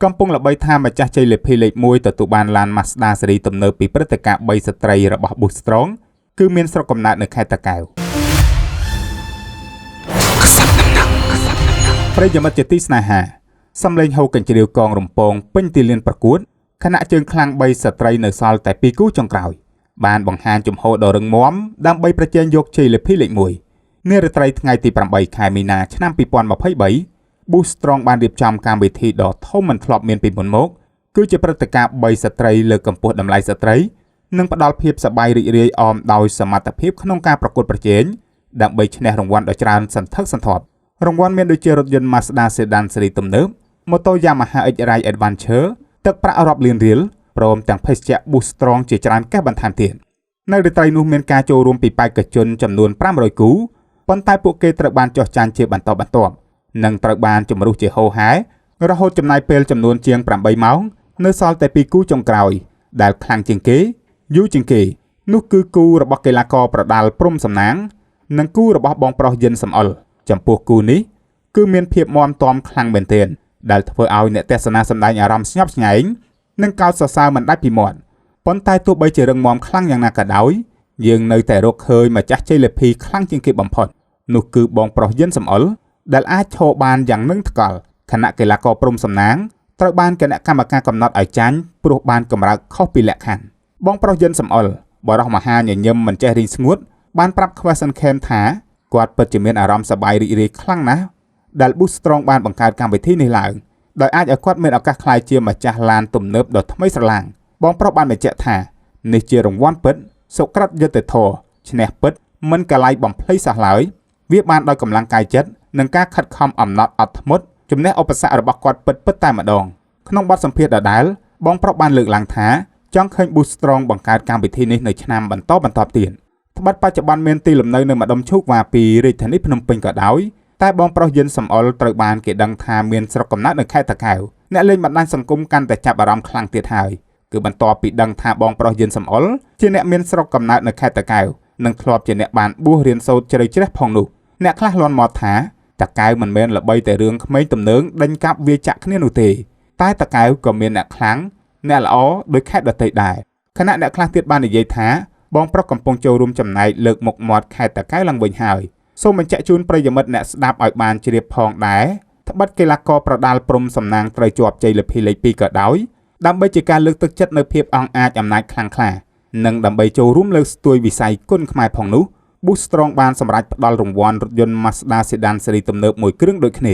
កំពុងល្បីថាម្ចាស់ជ័យលាភីលេខ1ទទួលបានឡាន Mazda ស៊េរីទំនើបពីព្រឹត្តិការណ៍3ស្ត្រីរបស់ Boostrong គឺមានស្រុកកំណើតនៅខេត្តតាកែវប្រិយមិត្តជាទីស្នេហាសំឡេងហូរកញ្ជ្រៀវកងរំពងពេញទីលានប្រកួតខណៈជើងខ្លាំង3ស្ត្រីនៅសល់តែ2គូចុងក្រោយបានបង្ហាញជំហរដ៏រឹងមាំដើម្បីប្រជែងយកជ័យលាភីលេខ1នារាត្រីថ្ងៃទី8ខែមីនាឆ្នាំ2023 Boostrong បានរៀបចំកម្មវិធីដ៏ធំមិនធ្លាប់មានពីមុនមកគឺជាព្រឹត្តិការណ៍3ស្ត្រីលើកកម្ពស់តម្លៃស្ត្រីនិងផ្ដល់ភាពសប្បាយរីករាយអមដោយសមត្ថភាពក្នុងការប្រកួតប្រជែងដើម្បីឈ្នះរង្វាន់ដ៏ច្រើនសន្ធឹកសន្ធាប់រង្វាន់មានដូចជារថយន្ត Mazda Sedan ស៊េរីទំនើប ម៉ូតូ Yamaha X-Ride Adventure ទឹកប្រាក់រាប់លានរៀលព្រមទាំងភេសជ្ជៈ Boostrong ជាច្រើនកេះបន្ថែមទៀតនៅរាត្រីនោះមានការចូលរួមពីបេក្ខជនចំនួន500គូប៉ុន្តែពួកគេត្រូវបានចុះចាញ់ជាបន្តបន្ទាប់និងត្រូវបានជំរុះជាហូរហែរហូតចំណាយពេលចំនួនជាង8ម៉ោងនៅសល់តែ2គូចុងក្រោយដែលខ្លាំងជាងគេយូរជាងគេនោះគឺគូរបស់កីឡាករប្រដាល់ព្រំសំណាងនិងគូរបស់បងប្រុសយិនសំអល់ចំពោះគូនេះគឺមានភាពមាំទាំខ្លាំងមែនទែនដែលធ្វើឲ្យអ្នកទស្សនាសម្ដែងអារម្មណ៍ស្ញប់ស្ញែងនិងកោតសរសើរមិនដាច់ពីមាត់ប៉ុន្តែទោះបីជារឹងមាំខ្លាំងយ៉ាងណាក៏ដោយយើងនៅតែរកឃើញម្ចាស់ជ័យលាភីខ្លាំងជាងគេបំផុតនោះគឺបងប្រុសយិនសំអល់ដែលអាចឈរបានយ៉ាងនឹងថ្កល់ខណៈកីឡាករព្រំសំណាងត្រូវបានគណៈកម្មការកំណត់ឲ្យចាញ់ព្រោះបានកម្រើកខុសពីលក្ខខណ្ឌបងប្រុសយិនសំអល់បរិះមហាញញឹមមិនចេះរីងស្ងួតបានប្រាប់ Question Can ថាគាត់ពិតជាមានអារម្មណ៍សប្បាយរីករាយខ្លាំងណាស់ដែល Boostrong បានបង្កើតកម្មវិធីនេះឡើងដោយអាចឲ្យគាត់មានឱកាសក្លាយជាម្ចាស់ឡានទំនើបដ៏ថ្មីស្រឡាងបងប្រុសបានបញ្ជាក់ថានេះជារង្វាន់ពិតសុក្រិតយុត្តិធម៌ឈ្នះពិតមិនកលាយបំភ្លៃសោះឡើយវាបានដោយកម្លាំងកាយចិត្តនិងការខិតខំអំណត់អត់ធ្មត់ជំនះឧបសគ្គរបស់គាត់ពិតតែម្ដងក្នុងបទសម្ភាសន៍ដដែលបងប្រុសបានលើកឡើងថាចង់ឃើញ Boostrong បង្កើតកម្មវិធីនេះនៅឆ្នាំបន្តទៀតត្បិតបច្ចុប្បន្នមានទីលំនៅនៅម្ដុំឈូកវ៉ាពីរាជធានីភ្នំពេញក៏ដោយតែបងប្រុសយិនសំអល់ត្រូវបានគេដឹងថាមានស្រុកកំណើតនៅខេត្តតាកែវអ្នកលេងបណ្ដាញសង្គមកាន់តែចាប់អារម្មណ៍ខ្លាំងទៀតហើយគឺបន្ទាប់ពីដឹងថាបងប្រុសយិនសំអល់ជាអ្នកមានស្រុកកំណើតនៅខេត្តតាកែវនិងធ្លាប់ជាអ្នកបានបួសរៀនសូត្រជ្រៅជ្រះផងនោះអ្នកខ្លះលាន់មាត់ថាតាកែវមិនមែនល្បីតែរឿងក្មេងទំនើងដេញកាប់វាចាក់គ្នានោះទេតែតាកែវក៏មានអ្នកខ្លាំងអ្នកល្អដោយខេត្តដទៃដែរខណៈអ្នកខ្លះទៀតបាននិយាយថាបងប្រុសកំពុងចូលរួមចំណែកលើកមុខមាត់ខេត្តតាកែវឡើងវិញហើយសូមបញ្ជាក់ជូនប្រិយមិត្តអ្នកស្ដាប់ឲ្យបានជ្រាបផងដែរត្បិតកីឡាករប្រដាល់ព្រំសំណាងត្រូវជាប់ជ័យលាភីលេខ2ក៏ដោយដើម្បីជាការលើកទឹកចិត្តនៅភាពអង់អាចអំណាចខ្លាំងក្លានិងដើម្បីចូលរួមលើកស្ទួយវិស័យគុនខ្មែរផងនោះ Boostrong បានសម្រេចផ្ដល់រង្វាន់រថយន្ត Mazda Sedan ស៊េរីទំនើបមួយគ្រឿងដូចគ្នា